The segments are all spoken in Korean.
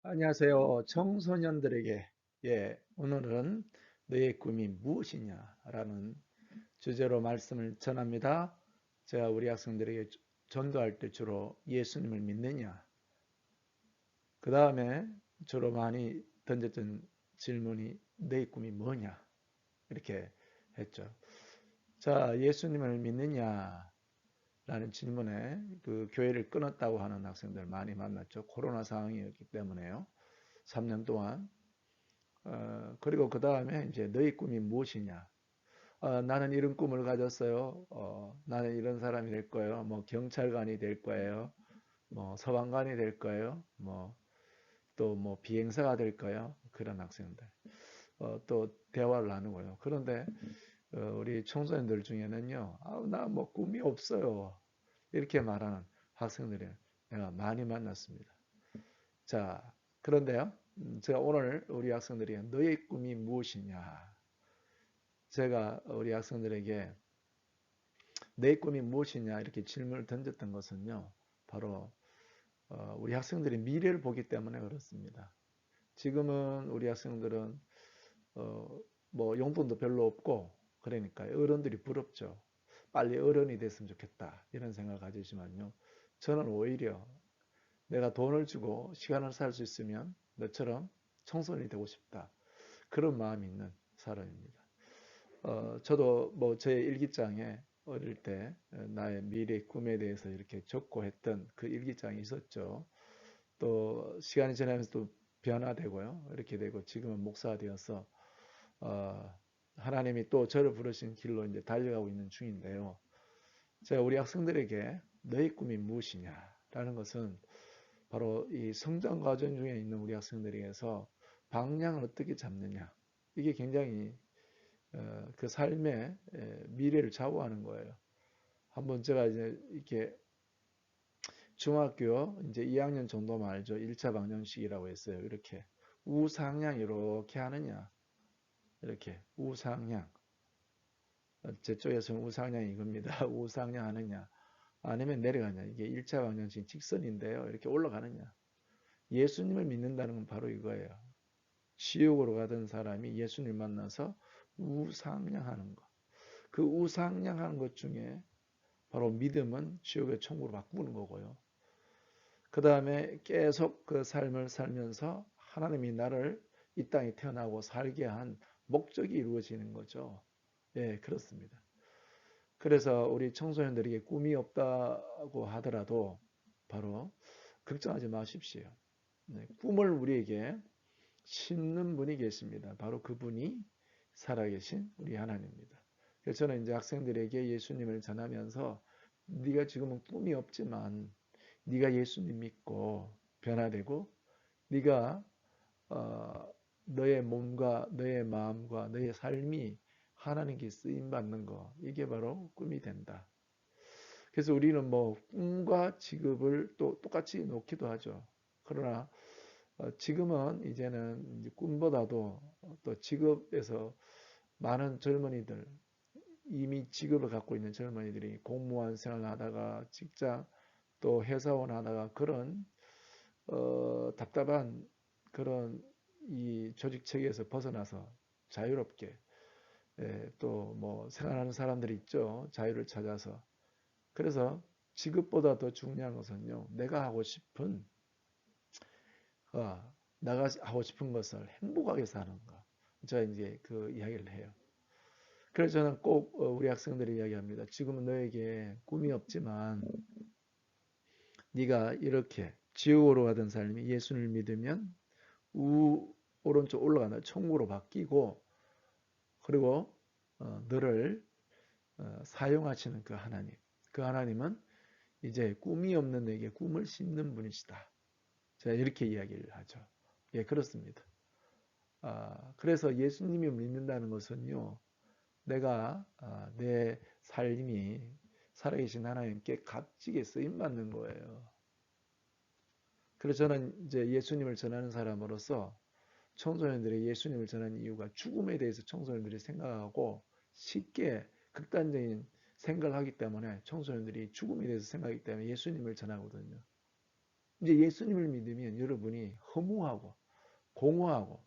안녕하세요. 청소년들에게 오늘은 너의 꿈이 무엇이냐라는 주제로 말씀을 전합니다. 제가 우리 학생들에게 전도할 때 주로 예수님을 믿느냐, 그 다음에 주로 많이 던졌던 질문이 너의 꿈이 뭐냐 이렇게 했죠. 자, 예수님을 믿느냐라는 질문에 그 교회를 끊었다고 하는 학생들 많이 만났죠. 코로나 상황이었기 때문에요. 3년 동안. 그리고 그 다음에 이제 너희 꿈이 무엇이냐? 나는 이런 꿈을 가졌어요. 나는 이런 사람이 될 거예요. 뭐 경찰관이 될 거예요. 뭐 서방관이 될 거예요. 뭐 또 뭐 비행사가 될 거예요. 그런 학생들. 또 대화를 나누고요. 그런데 우리 청소년들 중에는요, 나 뭐 꿈이 없어요. 이렇게 말하는 학생들이 내가 많이 만났습니다. 자, 그런데요, 제가 오늘 우리 학생들이 너의 꿈이 무엇이냐? 제가 우리 학생들에게 내 꿈이 무엇이냐 이렇게 질문을 던졌던 것은요, 바로 우리 학생들이 미래를 보기 때문에 그렇습니다. 지금은 우리 학생들은 어, 뭐 용돈도 별로 없고 그러니까 어른들이 부럽죠. 빨리 어른이 됐으면 좋겠다 이런 생각을 가지지만요. 저는 오히려 내가 돈을 주고 시간을 살 수 있으면 너처럼 청소년이 되고 싶다. 그런 마음이 있는 사람입니다. 저도 뭐 제 일기장에 어릴 때 나의 미래 꿈에 대해서 이렇게 적고 했던 그 일기장이 있었죠. 또 시간이 지나면서 또 변화되고요. 이렇게 되고 지금은 목사가 되어서 어, 하나님이 또 저를 부르신 길로 이제 달려가고 있는 중인데요. 제가 우리 학생들에게 너의 꿈이 무엇이냐라는 것은 바로 이 성장 과정 중에 있는 우리 학생들에게서 방향을 어떻게 잡느냐. 이게 굉장히 그 삶의 미래를 좌우하는 거예요. 한번 제가 이제 이렇게 중학교 이제 2학년 정도만 알죠. 1차 방정식이라고 했어요. 이렇게 우상향 이렇게 하느냐. 이렇게 우상향. 제 쪽에서는 우상향 이겁니다. 우상향 하느냐. 아니면 내려가냐. 이게 1차 방정식 직선인데요. 이렇게 올라가느냐. 예수님을 믿는다는 건 바로 이거예요. 지옥으로 가던 사람이 예수님 만나서 우상향하는 것. 그 우상향하는 것 중에 바로 믿음은 지옥의 천국으로 바꾸는 거고요. 그 다음에 계속 그 삶을 살면서 하나님이 나를 이 땅에 태어나고 살게 한 목적이 이루어지는 거죠. 예, 그렇습니다. 그래서 우리 청소년들에게 꿈이 없다고 하더라도 바로 걱정하지 마십시오. 네, 꿈을 우리에게 심는 분이 계십니다. 바로 그분이 살아계신 우리 하나님입니다. 그래서 저는 이제 학생들에게 예수님을 전하면서 네가 지금은 꿈이 없지만 네가 예수님 믿고 변화되고 네가 너의 몸과 너의 마음과 너의 삶이 하나님께 쓰임 받는 거 이게 바로 꿈이 된다. 그래서 우리는 뭐 꿈과 직업을 또 똑같이 놓기도 하죠. 그러나 지금은 이제는 이제 꿈보다도 또 직업에서 많은 젊은이들 이미 직업을 갖고 있는 젊은이들이 공무원 생활을 하다가 직장 또 회사원 하다가 그런 답답한 그런 이 조직 체계에서 벗어나서 자유롭게 또 뭐 생활하는 사람들이 있죠. 자유를 찾아서. 그래서 직업보다 더 중요한 것은요. 내가 하고 싶은 내가 하고 싶은 것을 행복하게 사는 거. 제가 이제 그 이야기를 해요. 그래서 저는 꼭 우리 학생들이 이야기합니다. 지금은 너에게 꿈이 없지만 네가 이렇게 지옥으로 가던 삶이 예수를 믿으면 오른쪽 올라가는 천국으로 바뀌고 그리고 너를 사용하시는 그 하나님. 그 하나님은 이제 꿈이 없는 내게 꿈을 심는 분이시다. 제가 이렇게 이야기를 하죠. 예, 그렇습니다. 그래서 예수님이 믿는다는 것은요, 내가 내 삶이 살아계신 하나님께 값지게 쓰임 받는 거예요. 그래서 저는 이제 예수님을 전하는 사람으로서 청소년들이 예수님을 전하는 이유가 죽음에 대해서 청소년들이 생각하고 쉽게 극단적인 생각을 하기 때문에 청소년들이 죽음에 대해서 생각하기 때문에 예수님을 전하거든요. 이제 예수님을 믿으면 여러분이 허무하고 공허하고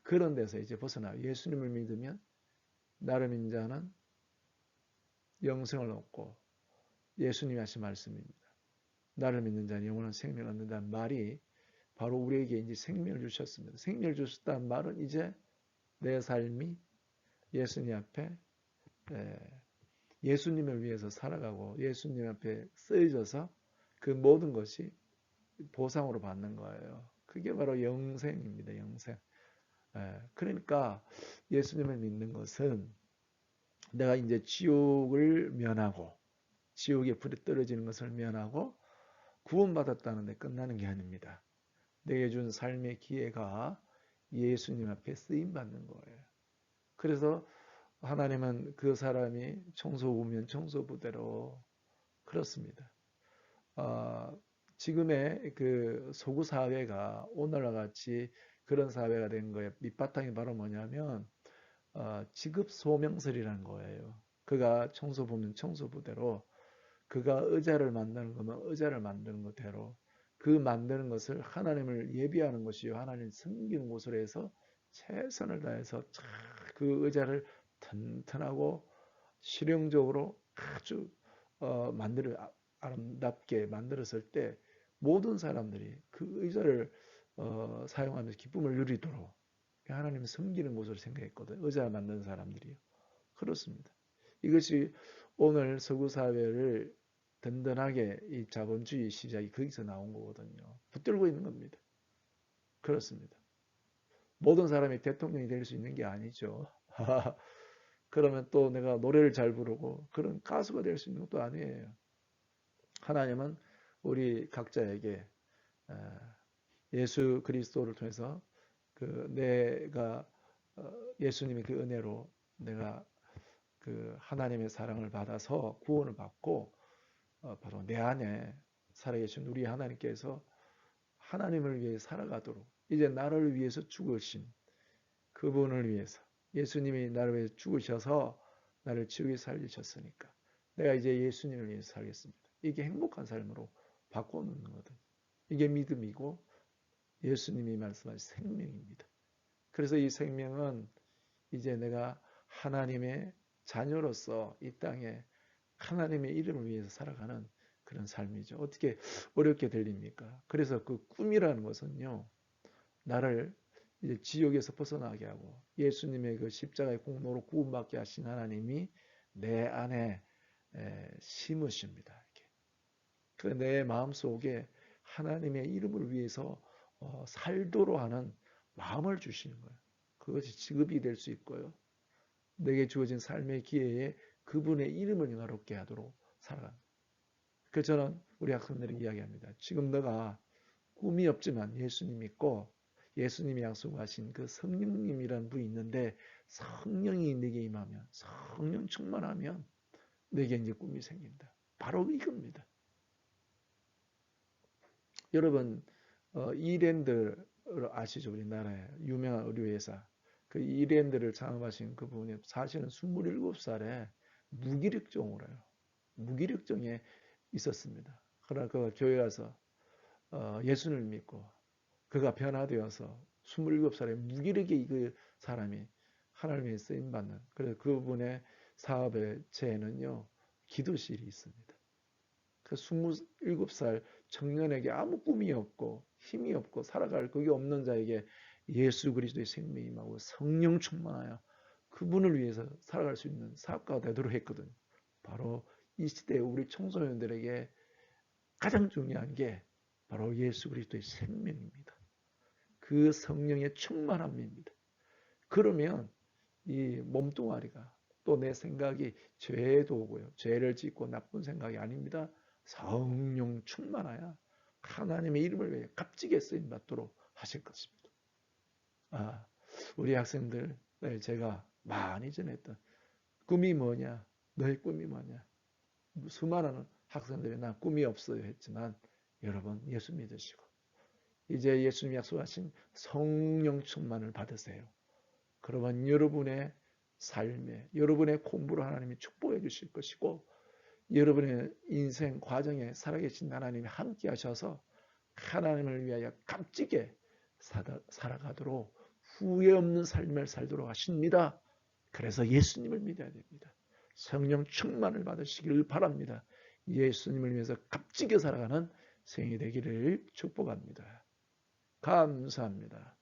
그런 데서 이제 벗어나요. 예수님을 믿으면 나를 믿는 자는 영생을 얻고 예수님이 하신 말씀입니다. 나를 믿는 자는 영원한 생명을 얻는다는 말이 바로 우리에게 이제 생명을 주셨습니다. 생명을 주셨다는 말은 이제 내 삶이 예수님 앞에 예수님을 위해서 살아가고 예수님 앞에 쓰여져서 그 모든 것이 보상으로 받는 거예요. 그게 바로 영생입니다. 영생. 그러니까 예수님을 믿는 것은 내가 이제 지옥을 면하고 지옥에 불이 떨어지는 것을 면하고 구원받았다는 데 끝나는 게 아닙니다. 내게 준 삶의 기회가 예수님 앞에 쓰임 받는 거예요. 그래서 하나님은 그 사람이 청소부면 청소부대로 그렇습니다. 지금의 그 소구 사회가 오늘과 같이 그런 사회가 된 거예요. 밑바탕이 바로 뭐냐면 직업 소명설이라는 거예요. 그가 청소부면 청소부대로 그가 의자를 만드는 거면 의자를 만드는 것대로 그 만드는 것을 하나님을 예비하는 것이요 하나님 섬기는 곳으로 해서 최선을 다해서 그 의자를 튼튼하고 실용적으로 아주 아름답게 만들었을 때 모든 사람들이 그 의자를 사용하면서 기쁨을 누리도록 하나님을 섬기는 곳으로 생각했거든요. 의자 만드는 사람들이요. 그렇습니다. 이것이 오늘 서구 사회를 든든하게 이 자본주의 시작이 거기서 나온 거거든요. 붙들고 있는 겁니다. 그렇습니다. 모든 사람이 대통령이 될 수 있는 게 아니죠. 그러면 또 내가 노래를 잘 부르고 그런 가수가 될 수 있는 것도 아니에요. 하나님은 우리 각자에게 예수 그리스도를 통해서 그 내가 예수님의 그 은혜로 내가 그 하나님의 사랑을 받아서 구원을 받고 바로 내 안에 살아계신 우리 하나님께서 하나님을 위해 살아가도록 이제 나를 위해서 죽으신 그분을 위해서 예수님이 나를 위해 죽으셔서 나를 지옥에 살리셨으니까 내가 이제 예수님을 위해서 살겠습니다. 이게 행복한 삶으로 바꿔놓는 거거든요. 이게 믿음이고 예수님이 말씀하신 생명입니다. 그래서 이 생명은 이제 내가 하나님의 자녀로서 이 땅에 하나님의 이름을 위해서 살아가는 그런 삶이죠. 어떻게 어렵게 들립니까? 그래서 그 꿈이라는 것은요, 나를 이제 지옥에서 벗어나게 하고 예수님의 그 십자가의 공로로 구원받게 하신 하나님이 내 안에 심으십니다. 그 내 마음 속에 하나님의 이름을 위해서 살도록 하는 마음을 주시는 거예요. 그것이 직업이 될 수 있고요. 내게 주어진 삶의 기회에 그분의 이름을 영화롭게 하도록 살아갑니다. 그래서 저는 우리 학생들에게 이야기합니다. 지금 너가 꿈이 없지만 예수님 믿고 예수님이 약속하신 그 성령님이라는 분이 있는데 성령이 내게 임하면 성령 충만하면 내게 이제 꿈이 생긴다. 바로 이겁니다. 여러분 이랜드 아시죠? 우리나라에 유명한 의료회사 그 이랜드를 창업하신 그분이 사실은 27살에 무기력증으로요. 무기력증에 있었습니다. 그러나 그가 교회 가서 예수를 믿고 그가 변화되어서 27살에 무기력의 그 사람이 하나님의 쓰임받는 그래서 그분의 사업의 제에는요 기도실이 있습니다. 그 27살 청년에게 아무 꿈이 없고 힘이 없고 살아갈 그게 없는 자에게 예수 그리스도의 생명이 임하고 성령 충만하여 그분을 위해서 살아갈 수 있는 사업가가 되도록 했거든요. 바로 이 시대에 우리 청소년들에게 가장 중요한 게 바로 예수 그리스도의 생명입니다. 그 성령의 충만함입니다. 그러면 이 몸뚱아리가 또 내 생각이 죄도 오고요. 죄를 짓고 나쁜 생각이 아닙니다. 성령 충만하여 하나님의 이름을 위해 값지게 쓰임 받도록 하실 것입니다. 우리 학생들 제가 많이 전했던 꿈이 뭐냐? 너의 꿈이 뭐냐? 수많은 학생들이 나 꿈이 없어요 했지만 여러분 예수 믿으시고 이제 예수님 약속하신 성령 충만을 받으세요. 그러면 여러분의 삶에 여러분의 공부를 하나님이 축복해 주실 것이고 여러분의 인생 과정에 살아계신 하나님이 함께 하셔서 하나님을 위하여 값지게 살아가도록 후회 없는 삶을 살도록 하십니다. 그래서 예수님을 믿어야 됩니다. 성령 충만을 받으시기를 바랍니다. 예수님을 위해서 값지게 살아가는 생이 되기를 축복합니다. 감사합니다.